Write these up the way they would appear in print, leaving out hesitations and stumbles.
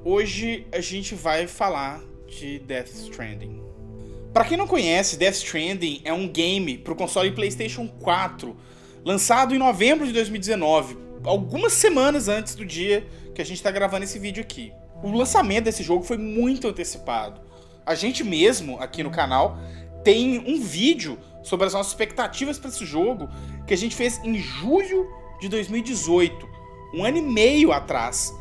Hoje a gente vai falar de Death Stranding. Pra quem não conhece, Death Stranding é um game pro console PlayStation 4, lançado em novembro de 2019, algumas semanas antes do dia que a gente tá gravando esse vídeo aqui. O lançamento desse jogo foi muito antecipado. A gente mesmo, aqui no canal, tem um vídeo sobre as nossas expectativas para esse jogo que a gente fez em julho de 2018, um ano e meio atrás,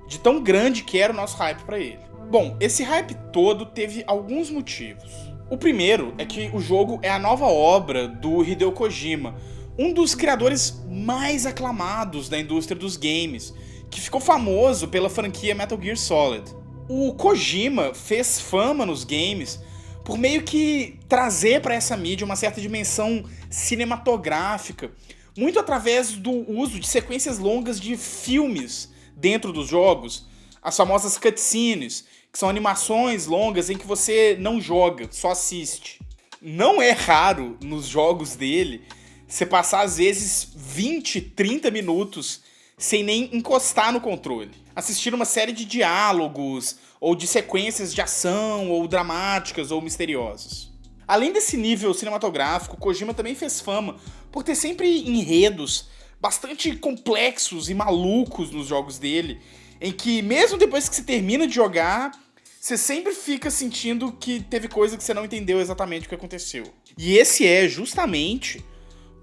de tão grande que era o nosso hype para ele. Bom, esse hype todo teve alguns motivos. O primeiro é que o jogo é a nova obra do Hideo Kojima, um dos criadores mais aclamados da indústria dos games, que ficou famoso pela franquia Metal Gear Solid. O Kojima fez fama nos games por meio que trazer para essa mídia uma certa dimensão cinematográfica, muito através do uso de sequências longas de filmes dentro dos jogos, as famosas cutscenes, que são animações longas em que você não joga, só assiste. Não é raro nos jogos dele você passar às vezes 20, 30 minutos sem nem encostar no controle, assistir uma série de diálogos ou de sequências de ação ou dramáticas ou misteriosas. Além desse nível cinematográfico, Kojima também fez fama por ter sempre enredos bastante complexos e malucos nos jogos dele, em que mesmo depois que você termina de jogar, você sempre fica sentindo que teve coisa que você não entendeu exatamente o que aconteceu. E esse é justamente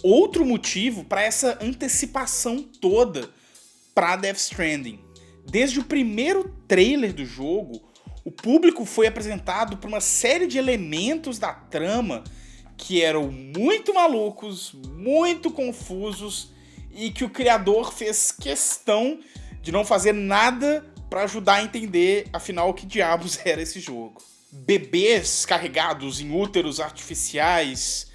outro motivo para essa antecipação toda para Death Stranding. Desde o primeiro trailer do jogo, o público foi apresentado por uma série de elementos da trama que eram muito malucos, muito confusos, e que o criador fez questão de não fazer nada para ajudar a entender, afinal, que diabos era esse jogo. Bebês carregados em úteros artificiais,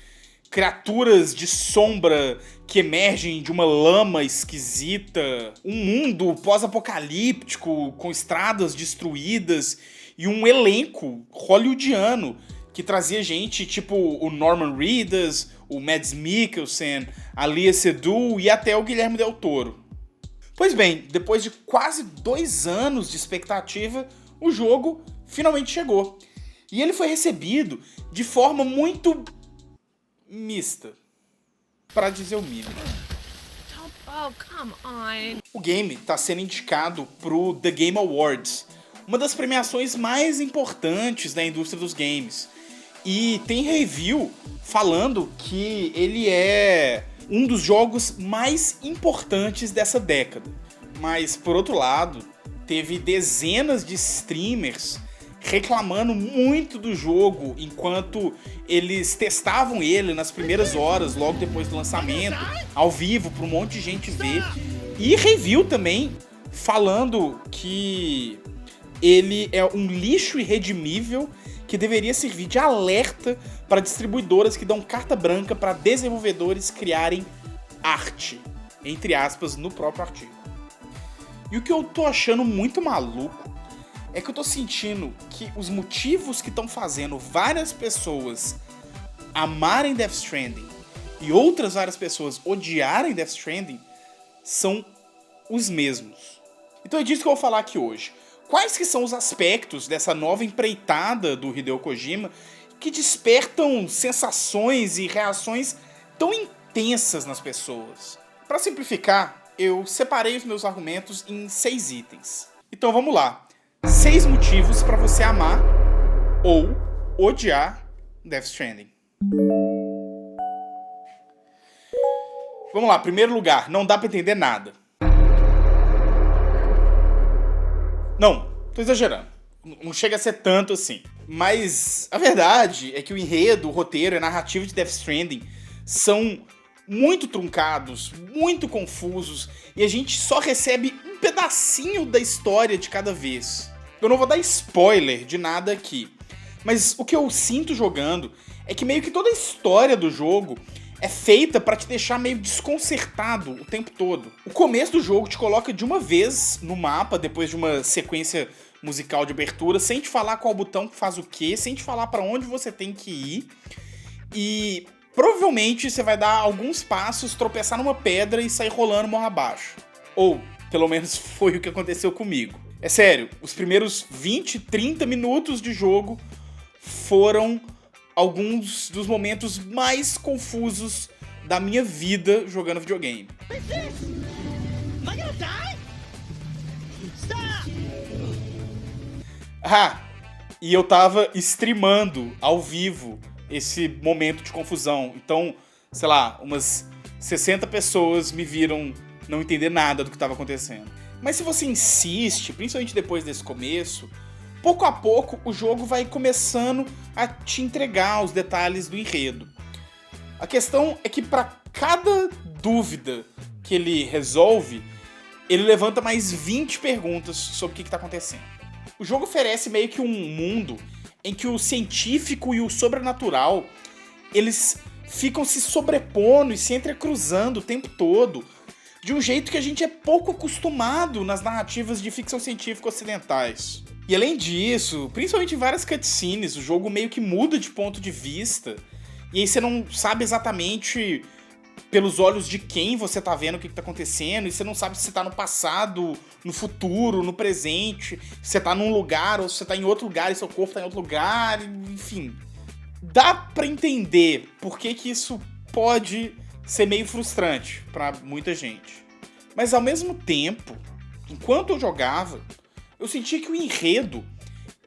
criaturas de sombra que emergem de uma lama esquisita, um mundo pós-apocalíptico com estradas destruídas e um elenco hollywoodiano que trazia gente tipo o Norman Reedus, o Mads Mikkelsen, a Léa Seydoux e até o Guilherme Del Toro. Pois bem, depois de quase 2 anos de expectativa, o jogo finalmente chegou. E ele foi recebido de forma muito mista, para dizer o mínimo. O game está sendo indicado pro The Game Awards, uma das premiações mais importantes da indústria dos games. E tem review falando que ele é um dos jogos mais importantes dessa década. Mas, por outro lado, teve dezenas de streamers reclamando muito do jogo enquanto eles testavam ele nas primeiras horas, logo depois do lançamento, ao vivo, para um monte de gente ver. E review também falando que ele é um lixo irredimível que deveria servir de alerta para distribuidoras que dão carta branca para desenvolvedores criarem arte, entre aspas, no próprio artigo. E o que eu tô achando muito maluco é que eu tô sentindo que os motivos que estão fazendo várias pessoas amarem Death Stranding e outras várias pessoas odiarem Death Stranding são os mesmos. Então é disso que eu vou falar aqui hoje. Quais que são os aspectos dessa nova empreitada do Hideo Kojima que despertam sensações e reações tão intensas nas pessoas? Para simplificar, eu separei os meus argumentos em 6 itens. Então vamos lá. 6 motivos para você amar ou odiar Death Stranding. Vamos lá, primeiro lugar, não dá para entender nada. Não, tô exagerando. Não chega a ser tanto assim. Mas a verdade é que o enredo, o roteiro e a narrativa de Death Stranding são muito truncados, muito confusos, e a gente só recebe um pedacinho da história de cada vez. Eu não vou dar spoiler de nada aqui, mas o que eu sinto jogando é que meio que toda a história do jogo é feita pra te deixar meio desconcertado o tempo todo. O começo do jogo te coloca de uma vez no mapa, depois de uma sequência musical de abertura, sem te falar qual botão que faz o quê, sem te falar pra onde você tem que ir. E provavelmente você vai dar alguns passos, tropeçar numa pedra e sair rolando morro abaixo. Ou, pelo menos, foi o que aconteceu comigo. É sério, os primeiros 20, 30 minutos de jogo foram alguns dos momentos mais confusos da minha vida jogando videogame. E eu tava streamando ao vivo esse momento de confusão. Então, sei lá, umas 60 pessoas me viram não entender nada do que estava acontecendo. Mas se você insiste, principalmente depois desse começo, pouco a pouco o jogo vai começando a te entregar os detalhes do enredo. A questão é que para cada dúvida que ele resolve, ele levanta mais 20 perguntas sobre o que está acontecendo. O jogo oferece meio que um mundo em que o científico e o sobrenatural, eles ficam se sobrepondo e se entrecruzando o tempo todo, de um jeito que a gente é pouco acostumado nas narrativas de ficção científica ocidentais. E além disso, principalmente em várias cutscenes, o jogo meio que muda de ponto de vista, e aí você não sabe exatamente pelos olhos de quem você tá vendo o que tá acontecendo, e você não sabe se você tá no passado, no futuro, no presente, se você tá num lugar ou se você tá em outro lugar e seu corpo tá em outro lugar, enfim. Dá pra entender por que isso pode ser meio frustrante pra muita gente. Mas ao mesmo tempo, enquanto eu jogava, eu sentia que o enredo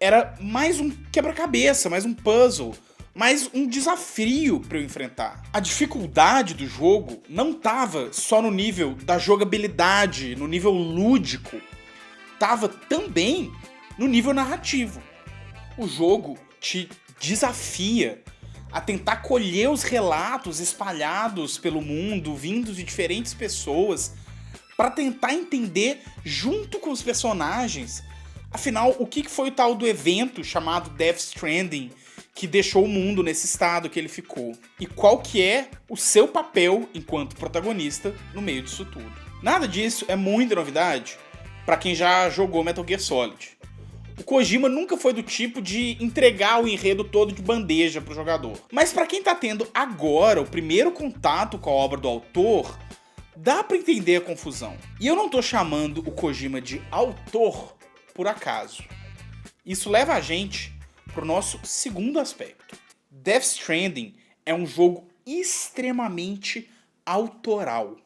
era mais um quebra-cabeça, mais um puzzle, mais um desafio para eu enfrentar. A dificuldade do jogo não tava só no nível da jogabilidade, no nível lúdico, tava também no nível narrativo. O jogo te desafia a tentar colher os relatos espalhados pelo mundo, vindos de diferentes pessoas, para tentar entender junto com os personagens, afinal, o que foi o tal do evento chamado Death Stranding que deixou o mundo nesse estado que ele ficou, e qual que é o seu papel enquanto protagonista no meio disso tudo. Nada disso é muita novidade para quem já jogou Metal Gear Solid. O Kojima nunca foi do tipo de entregar o enredo todo de bandeja pro jogador. Mas para quem tá tendo agora o primeiro contato com a obra do autor, dá pra entender a confusão. E eu não tô chamando o Kojima de autor por acaso. Isso leva a gente pro nosso segundo aspecto. Death Stranding é um jogo extremamente autoral.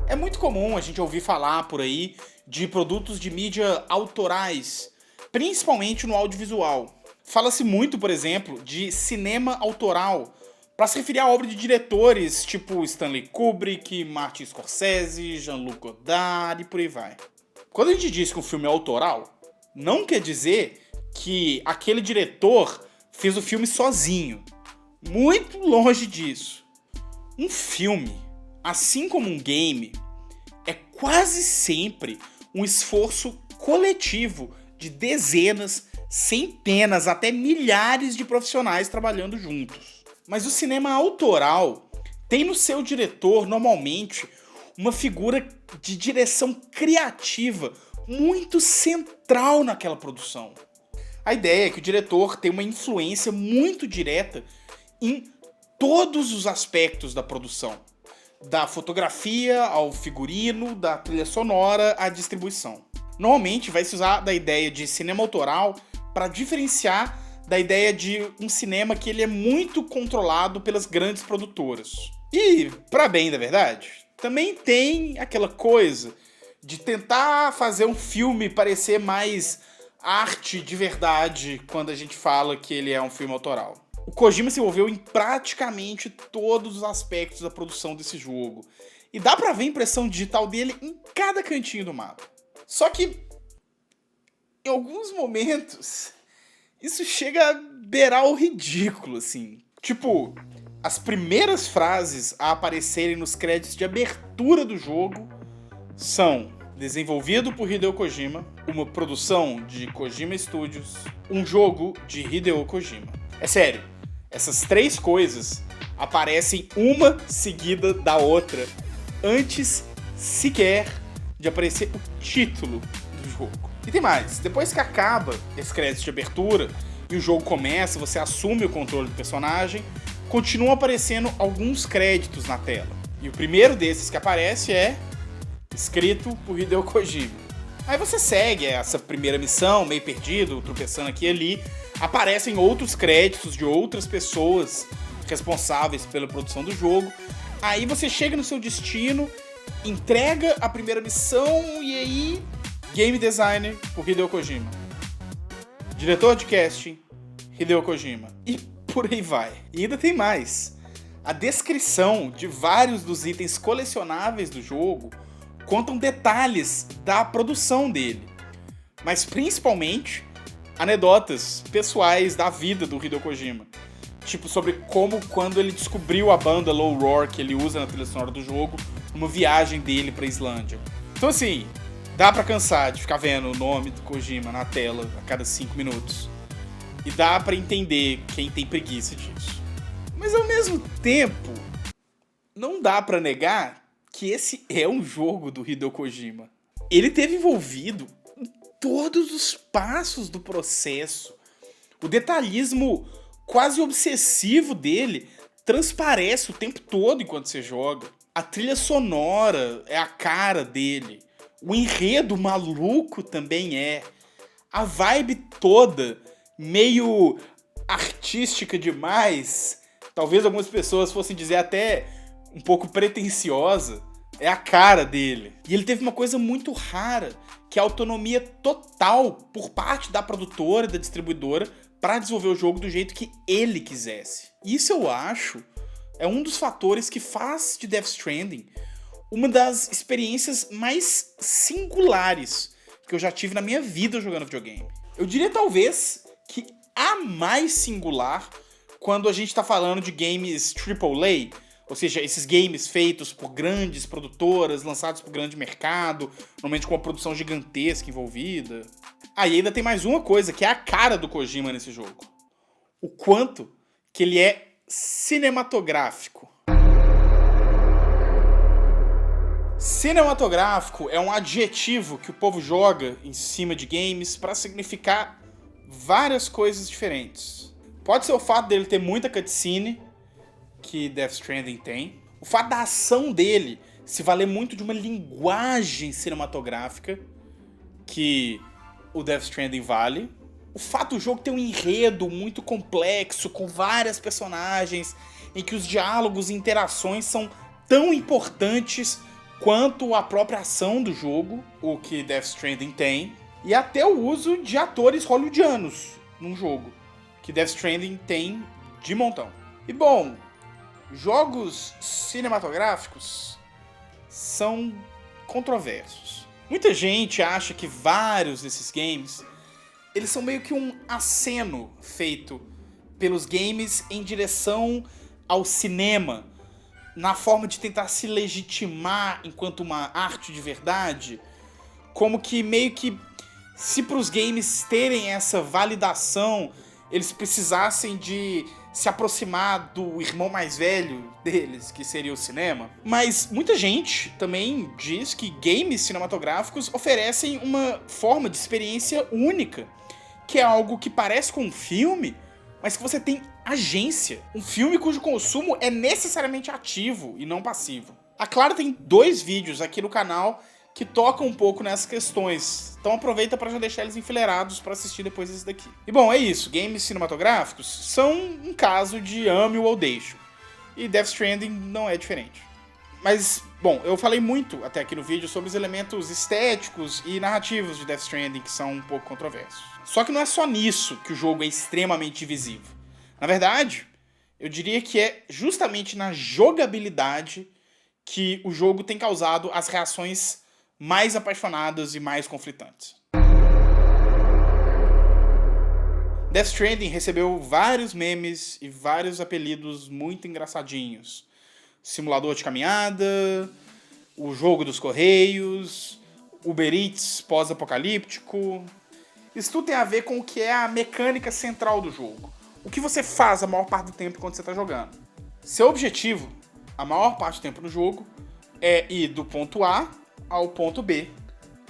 É muito comum a gente ouvir falar por aí de produtos de mídia autorais, principalmente no audiovisual. Fala-se muito, por exemplo, de cinema autoral, para se referir a obra de diretores tipo Stanley Kubrick, Martin Scorsese, Jean-Luc Godard e por aí vai. Quando a gente diz que um filme é autoral, não quer dizer que aquele diretor fez o filme sozinho. Muito longe disso. Um filme, assim como um game, é quase sempre um esforço coletivo de dezenas, centenas, até milhares de profissionais trabalhando juntos. Mas o cinema autoral tem no seu diretor, normalmente, uma figura de direção criativa muito central naquela produção. A ideia é que o diretor tem uma influência muito direta em todos os aspectos da produção. Da fotografia ao figurino, da trilha sonora à distribuição. Normalmente vai se usar da ideia de cinema autoral para diferenciar da ideia de um cinema que ele é muito controlado pelas grandes produtoras. E, para bem da verdade, também tem aquela coisa de tentar fazer um filme parecer mais arte de verdade quando a gente fala que ele é um filme autoral. O Kojima se envolveu em praticamente todos os aspectos da produção desse jogo. E dá pra ver a impressão digital dele em cada cantinho do mapa. Só que, em alguns momentos, isso chega a beirar o ridículo, assim. Tipo, as primeiras frases a aparecerem nos créditos de abertura do jogo são: desenvolvido por Hideo Kojima, uma produção de Kojima Studios, um jogo de Hideo Kojima. É sério, essas três coisas aparecem uma seguida da outra antes sequer de aparecer o título do jogo. E tem mais, depois que acaba esse crédito de abertura e o jogo começa, você assume o controle do personagem, continuam aparecendo alguns créditos na tela. E o primeiro desses que aparece é escrito por Hideo Kojima. Aí você segue essa primeira missão, meio perdido, tropeçando aqui e ali. Aparecem outros créditos de outras pessoas responsáveis pela produção do jogo. Aí você chega no seu destino, entrega a primeira missão e aí... Game Designer por Hideo Kojima. Diretor de casting, Hideo Kojima. E por aí vai. E ainda tem mais. A descrição de vários dos itens colecionáveis do jogo contam detalhes da produção dele. Mas principalmente anedotas pessoais da vida do Hideo Kojima. Tipo, sobre como quando ele descobriu a banda Low Roar que ele usa na trilha sonora do jogo, numa viagem dele pra Islândia. Então assim, dá pra cansar de ficar vendo o nome do Kojima na tela a cada 5 minutos. E dá pra entender quem tem preguiça disso. Mas ao mesmo tempo, não dá pra negar que esse é um jogo do Hideo Kojima. Ele esteve envolvido em todos os passos do processo. O detalhismo quase obsessivo dele transparece o tempo todo enquanto você joga. A trilha sonora é a cara dele. O enredo maluco também é. A vibe toda, meio artística demais, talvez algumas pessoas fossem dizer até um pouco pretensiosa, é a cara dele. E ele teve uma coisa muito rara, que é a autonomia total por parte da produtora e da distribuidora para desenvolver o jogo do jeito que ele quisesse. Isso eu acho é um dos fatores que faz de Death Stranding uma das experiências mais singulares que eu já tive na minha vida jogando videogame. Eu diria talvez que a mais singular quando a gente tá falando de games AAA, ou seja, esses games feitos por grandes produtoras, lançados por grande mercado, normalmente com uma produção gigantesca envolvida. Ah, e ainda tem mais uma coisa, que é a cara do Kojima nesse jogo. O quanto que ele é cinematográfico. Cinematográfico é um adjetivo que o povo joga em cima de games para significar várias coisas diferentes. Pode ser o fato dele ter muita cutscene, que Death Stranding tem. O fato da ação dele se valer muito de uma linguagem cinematográfica, que o Death Stranding vale. O fato do jogo ter um enredo muito complexo, com várias personagens, em que os diálogos e interações são tão importantes quanto a própria ação do jogo, o que Death Stranding tem, e até o uso de atores hollywoodianos num jogo, que Death Stranding tem de montão. E bom, jogos cinematográficos são controversos. Muita gente acha que vários desses games, eles são meio que um aceno feito pelos games em direção ao cinema, na forma de tentar se legitimar enquanto uma arte de verdade, como que meio que se pros games terem essa validação, eles precisassem de se aproximar do irmão mais velho deles, que seria o cinema. Mas muita gente também diz que games cinematográficos oferecem uma forma de experiência única, que é algo que parece com um filme, mas que você tem agência. Um filme cujo consumo é necessariamente ativo e não passivo. A Clara tem 2 vídeos aqui no canal que tocam um pouco nessas questões. Então aproveita para já deixar eles enfileirados para assistir depois desse daqui. E bom, é isso. Games cinematográficos são um caso de ame ou deixo. E Death Stranding não é diferente. Mas, bom, eu falei muito até aqui no vídeo sobre os elementos estéticos e narrativos de Death Stranding, que são um pouco controversos. Só que não é só nisso que o jogo é extremamente divisivo. Na verdade, eu diria que é justamente na jogabilidade que o jogo tem causado as reações mais apaixonadas e mais conflitantes. Death Stranding recebeu vários memes e vários apelidos muito engraçadinhos. Simulador de caminhada, o jogo dos correios, Uber Eats pós-apocalíptico. Isso tudo tem a ver com o que é a mecânica central do jogo. O que você faz a maior parte do tempo quando você está jogando. Seu objetivo, a maior parte do tempo no jogo, é ir do ponto A ao ponto B,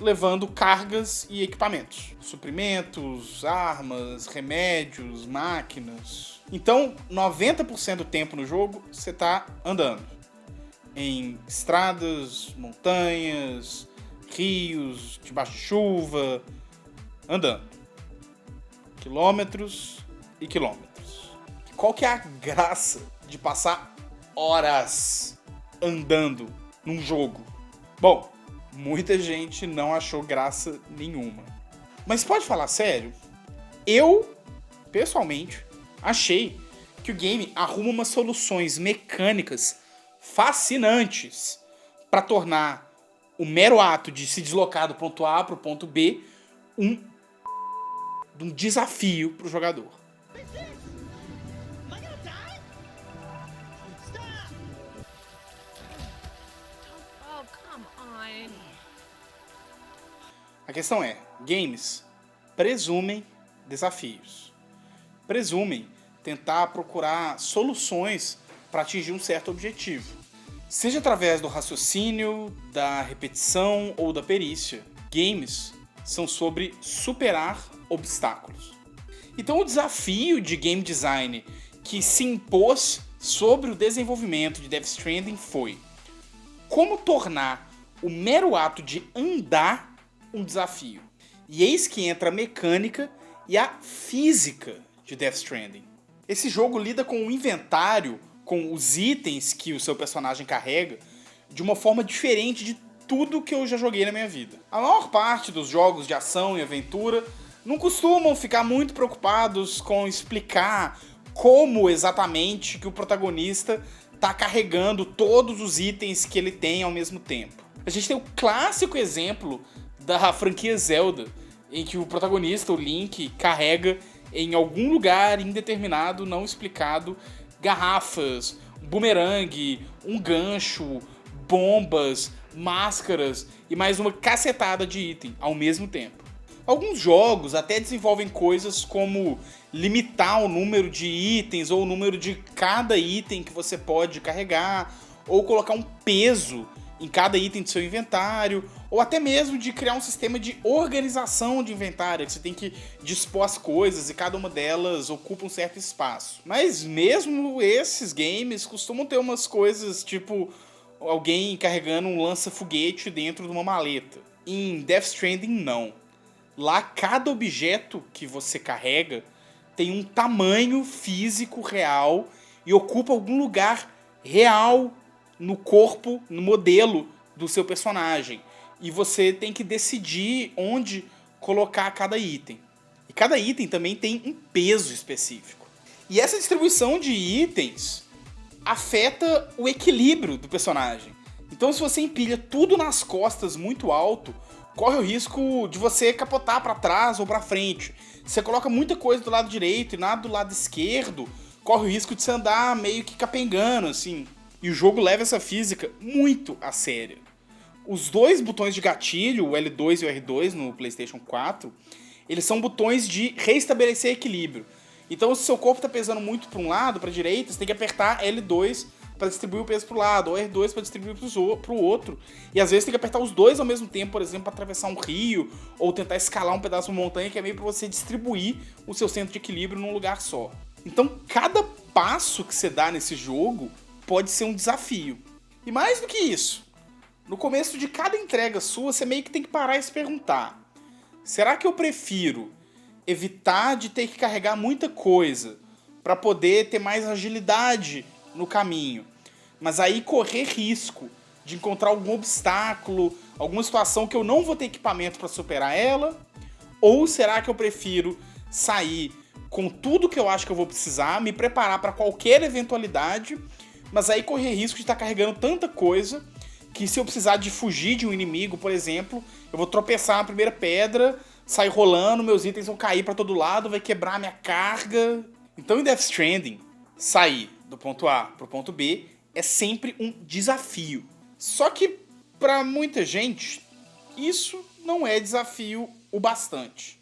levando cargas e equipamentos, suprimentos, armas, remédios, máquinas. Então, 90% do tempo no jogo você está andando em estradas, montanhas, rios, debaixo de chuva, andando quilômetros e quilômetros. Qual que é a graça de passar horas andando num jogo? Bom, muita gente não achou graça nenhuma. Mas pode falar sério? Eu, pessoalmente, achei que o game arruma umas soluções mecânicas fascinantes para tornar o mero ato de se deslocar do ponto A para o ponto B um desafio para o jogador. A questão é, games presumem desafios. Presumem tentar procurar soluções para atingir um certo objetivo. Seja através do raciocínio, da repetição ou da perícia. Games são sobre superar obstáculos. Então o desafio de game design que se impôs sobre o desenvolvimento de Death Stranding foi como tornar o mero ato de andar um desafio. E eis que entra a mecânica e a física de Death Stranding. Esse jogo lida com o inventário, com os itens que o seu personagem carrega, de uma forma diferente de tudo que eu já joguei na minha vida. A maior parte dos jogos de ação e aventura não costumam ficar muito preocupados com explicar como exatamente que o protagonista está carregando todos os itens que ele tem ao mesmo tempo. A gente tem o clássico exemplo da franquia Zelda, em que o protagonista, o Link, carrega em algum lugar indeterminado, não explicado, garrafas, um bumerangue, um gancho, bombas, máscaras e mais uma cacetada de item ao mesmo tempo. Alguns jogos até desenvolvem coisas como limitar o número de itens ou o número de cada item que você pode carregar, ou colocar um peso em cada item do seu inventário, ou até mesmo de criar um sistema de organização de inventário, que você tem que dispor as coisas e cada uma delas ocupa um certo espaço. Mas mesmo esses games costumam ter umas coisas tipo alguém carregando um lança-foguete dentro de uma maleta. Em Death Stranding, não. Lá, cada objeto que você carrega tem um tamanho físico real e ocupa algum lugar real no corpo, no modelo do seu personagem. E você tem que decidir onde colocar cada item. E cada item também tem um peso específico. E essa distribuição de itens afeta o equilíbrio do personagem. Então, se você empilha tudo nas costas muito alto, corre o risco de você capotar para trás ou para frente. Se você coloca muita coisa do lado direito e nada do lado esquerdo, corre o risco de você andar meio que capengando, assim. E o jogo leva essa física muito a sério. Os dois botões de gatilho, o L2 e o R2 no PlayStation 4, eles são botões de reestabelecer equilíbrio. Então, se seu corpo está pesando muito para um lado, para a direita, você tem que apertar L2 para distribuir o peso para o lado, ou R2 para distribuir para o outro. E às vezes tem que apertar os dois ao mesmo tempo, por exemplo, para atravessar um rio, ou tentar escalar um pedaço de uma montanha, que é meio para você distribuir o seu centro de equilíbrio num lugar só. Então, cada passo que você dá nesse jogo pode ser um desafio. E mais do que isso, no começo de cada entrega sua, você meio que tem que parar e se perguntar: será que eu prefiro evitar de ter que carregar muita coisa para poder ter mais agilidade no caminho, mas aí correr risco de encontrar algum obstáculo, alguma situação que eu não vou ter equipamento para superar ela? Ou será que eu prefiro sair com tudo que eu acho que eu vou precisar, me preparar para qualquer eventualidade, mas aí correr risco de estar carregando tanta coisa que, se eu precisar de fugir de um inimigo, por exemplo, eu vou tropeçar na primeira pedra, sair rolando, meus itens vão cair para todo lado, vai quebrar minha carga. Então, em Death Stranding, sair do ponto A para o ponto B é sempre um desafio. Só que, para muita gente, isso não é desafio o bastante.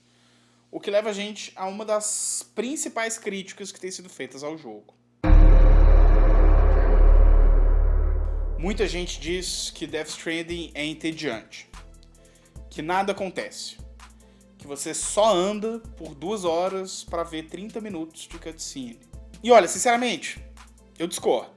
O que leva a gente a uma das principais críticas que têm sido feitas ao jogo. Muita gente diz que Death Stranding é entediante. que nada acontece. Que você só anda por 2 horas pra ver 30 minutos de cutscene. E olha, sinceramente, eu discordo.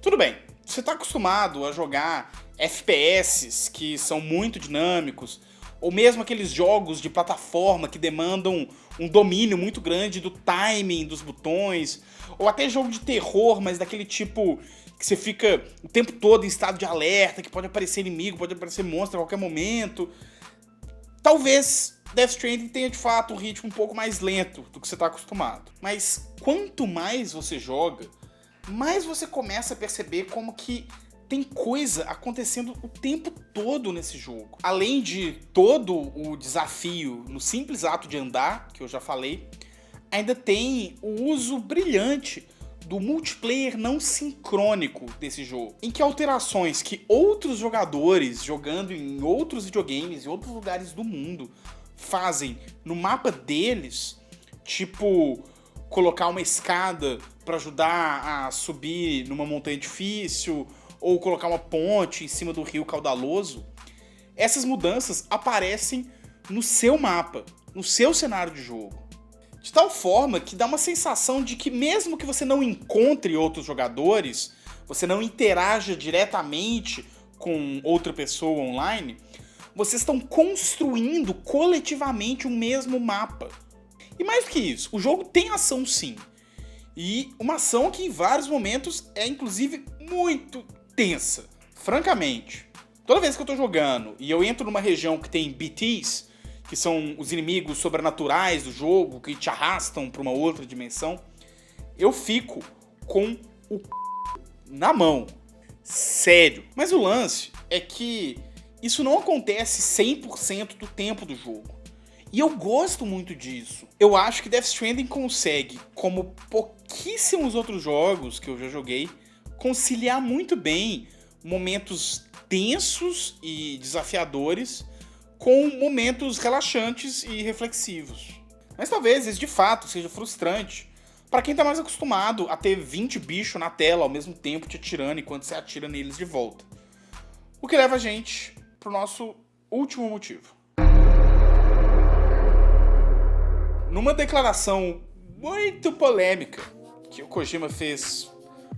Tudo bem, você tá acostumado a jogar FPS que são muito dinâmicos, ou mesmo aqueles jogos de plataforma que demandam um domínio muito grande do timing dos botões, ou até jogo de terror, mas daquele tipo que você fica o tempo todo em estado de alerta, que pode aparecer inimigo, pode aparecer monstro a qualquer momento. Talvez Death Stranding tenha de fato um ritmo um pouco mais lento do que você está acostumado. Mas quanto mais você joga, mais você começa a perceber como que tem coisa acontecendo o tempo todo nesse jogo. Além de todo o desafio no simples ato de andar, que eu já falei, ainda tem o uso brilhante do multiplayer não sincrônico desse jogo, em que alterações que outros jogadores jogando em outros videogames, em outros lugares do mundo, fazem no mapa deles, tipo colocar uma escada para ajudar a subir numa montanha difícil, ou colocar uma ponte em cima do rio caudaloso, essas mudanças aparecem no seu mapa, no seu cenário de jogo. De tal forma que dá uma sensação de que mesmo que você não encontre outros jogadores, você não interaja diretamente com outra pessoa online, vocês estão construindo coletivamente um mesmo mapa. E mais do que isso, o jogo tem ação sim. E uma ação que em vários momentos é inclusive muito tensa. Francamente, toda vez que eu tô jogando e eu entro numa região que tem BTs, que são os inimigos sobrenaturais do jogo, que te arrastam pra uma outra dimensão, eu fico com o na mão. Sério. Mas o lance é que isso não acontece 100% do tempo do jogo. E eu gosto muito disso. Eu acho que Death Stranding consegue, como pouquíssimos outros jogos que eu já joguei, conciliar muito bem momentos tensos e desafiadores com momentos relaxantes e reflexivos. Mas talvez isso de fato seja frustrante para quem tá mais acostumado a ter 20 bichos na tela ao mesmo tempo te atirando enquanto você atira neles de volta. O que leva a gente pro nosso último motivo. Numa declaração muito polêmica que o Kojima fez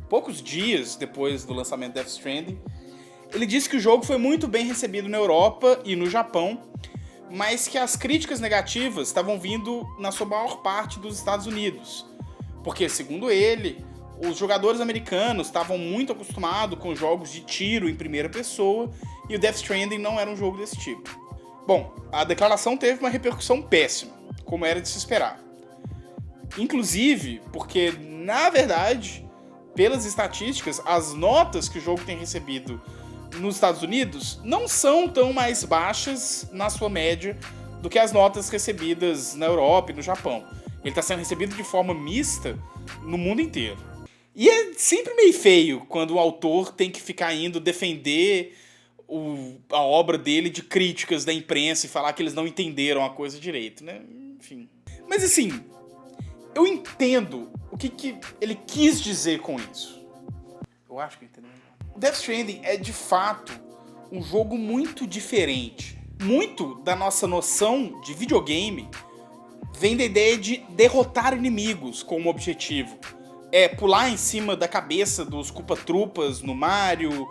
poucos dias depois do lançamento de Death Stranding, ele disse que o jogo foi muito bem recebido na Europa e no Japão, mas que as críticas negativas estavam vindo na sua maior parte dos Estados Unidos. Porque, segundo ele, os jogadores americanos estavam muito acostumados com jogos de tiro em primeira pessoa e o Death Stranding não era um jogo desse tipo. Bom, a declaração teve uma repercussão péssima, como era de se esperar. Inclusive porque, na verdade, pelas estatísticas, as notas que o jogo tem recebido nos Estados Unidos não são tão mais baixas na sua média do que as notas recebidas na Europa e no Japão. Ele está sendo recebido de forma mista no mundo inteiro. E é sempre meio feio quando o autor tem que ficar indo defender a obra dele de críticas da imprensa e falar que eles não entenderam a coisa direito, né? Enfim. Mas assim, eu entendo o que ele quis dizer com isso. Eu acho que eu entendo. Death Stranding é de fato um jogo muito diferente. Muito da nossa noção de videogame vem da ideia de derrotar inimigos como objetivo. É pular em cima da cabeça dos Koopa-Troopas no Mario,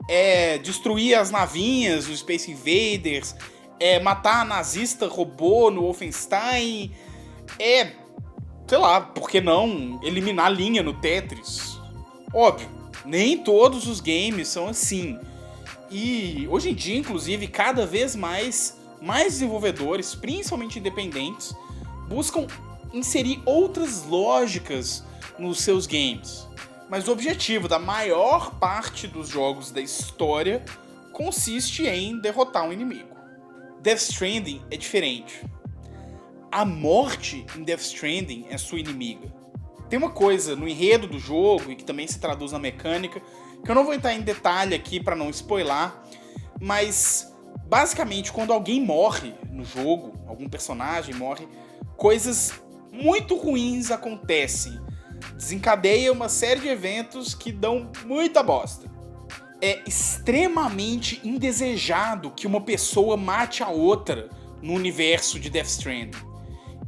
é destruir as navinhas dos Space Invaders, é matar a nazista robô no Wolfenstein, é, sei lá, por que não eliminar a linha no Tetris? Óbvio, nem todos os games são assim. E hoje em dia, inclusive, cada vez mais desenvolvedores, principalmente independentes, buscam inserir outras lógicas nos seus games. Mas o objetivo da maior parte dos jogos da história consiste em derrotar um inimigo. Death Stranding é diferente. A morte em Death Stranding é sua inimiga. Tem uma coisa no enredo do jogo, e que também se traduz na mecânica, que eu não vou entrar em detalhe aqui para não spoiler, mas basicamente quando alguém morre no jogo, algum personagem morre, coisas muito ruins acontecem. Desencadeia uma série de eventos que dão muita bosta. É extremamente indesejado que uma pessoa mate a outra no universo de Death Stranding.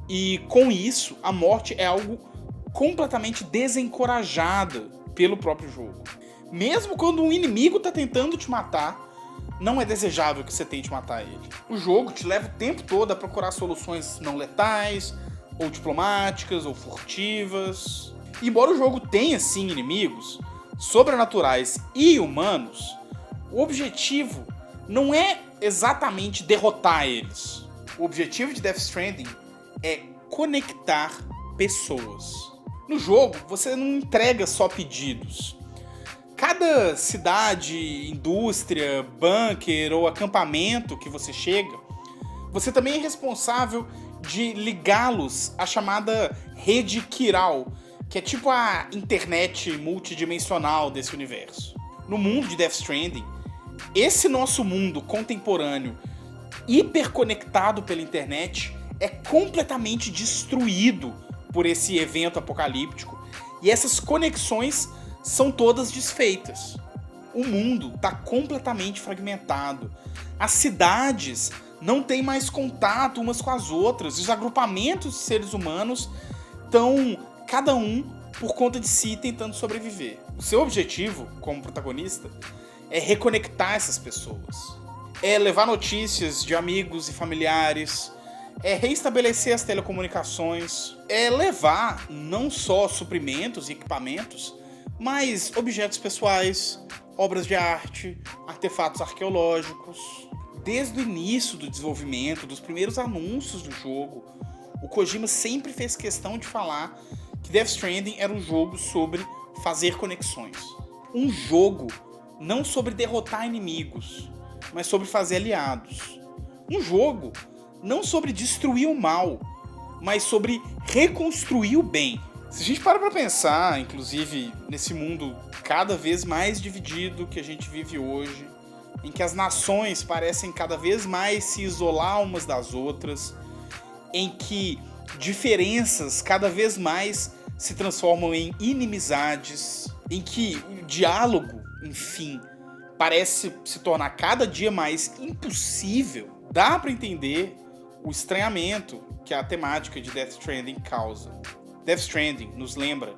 E com isso, a morte é algo completamente desencorajada pelo próprio jogo. Mesmo quando um inimigo tá tentando te matar, não é desejável que você tente matar ele. O jogo te leva o tempo todo a procurar soluções não letais, ou diplomáticas, ou furtivas. E embora o jogo tenha sim inimigos sobrenaturais e humanos, o objetivo não é exatamente derrotar eles. O objetivo de Death Stranding é conectar pessoas. No jogo, você não entrega só pedidos. Cada cidade, indústria, bunker ou acampamento que você chega, você também é responsável de ligá-los à chamada rede Kiral, que é tipo a internet multidimensional desse universo. No mundo de Death Stranding, esse nosso mundo contemporâneo, hiperconectado pela internet, é completamente destruído por esse evento apocalíptico, e essas conexões são todas desfeitas. O mundo está completamente fragmentado. As cidades não têm mais contato umas com as outras, e os agrupamentos de seres humanos estão cada um por conta de si tentando sobreviver. O seu objetivo, como protagonista, é reconectar essas pessoas. É levar notícias de amigos e familiares, é reestabelecer as telecomunicações, é levar não só suprimentos e equipamentos, mas objetos pessoais, obras de arte, artefatos arqueológicos. Desde o início do desenvolvimento, dos primeiros anúncios do jogo, o Kojima sempre fez questão de falar que Death Stranding era um jogo sobre fazer conexões. Um jogo não sobre derrotar inimigos, mas sobre fazer aliados. Um jogo não sobre destruir o mal, mas sobre reconstruir o bem. Se a gente para pra pensar, inclusive, nesse mundo cada vez mais dividido que a gente vive hoje, em que as nações parecem cada vez mais se isolar umas das outras, em que diferenças cada vez mais se transformam em inimizades, em que o diálogo, enfim, parece se tornar cada dia mais impossível, dá pra entender o estranhamento que a temática de Death Stranding causa. Death Stranding nos lembra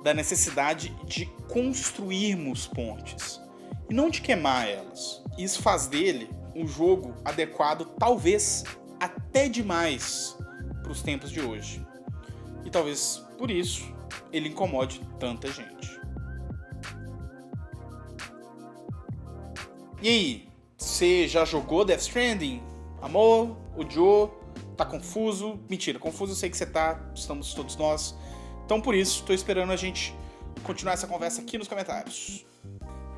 da necessidade de construirmos pontes e não de queimar elas. Isso faz dele um jogo adequado, talvez até demais, para os tempos de hoje. E talvez por isso ele incomode tanta gente. E aí, você já jogou Death Stranding? Amor? Odiou? Tá confuso? Mentira, confuso eu sei que você tá, estamos todos nós. Então por isso, tô esperando a gente continuar essa conversa aqui nos comentários.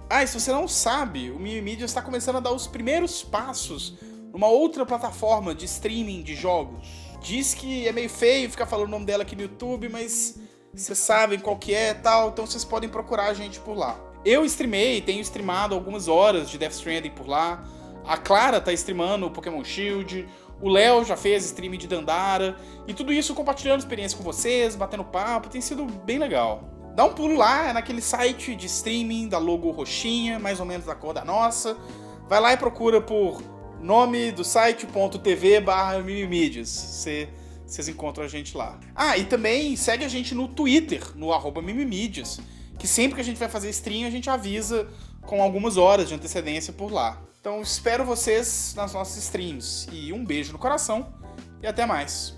Ah, e se você não sabe, o Mimimídia está começando a dar os primeiros passos numa outra plataforma de streaming de jogos. Diz que é meio feio ficar falando o nome dela aqui no YouTube, mas vocês sabem qual que é e tal, então vocês podem procurar a gente por lá. Eu tenho streamado algumas horas de Death Stranding por lá. A Clara tá streamando o Pokémon Shield. O Léo já fez stream de Dandara. E tudo isso compartilhando experiência com vocês, batendo papo. Tem sido bem legal. Dá um pulo lá, é naquele site de streaming da logo roxinha, mais ou menos da cor da nossa. Vai lá e procura por nome do site.tv/mimimídias. Vocês encontram a gente lá. Ah, e também segue a gente no Twitter, no @mimimídias. Que sempre que a gente vai fazer stream, a gente avisa com algumas horas de antecedência por lá. Então espero vocês nas nossas streams. E um beijo no coração e até mais.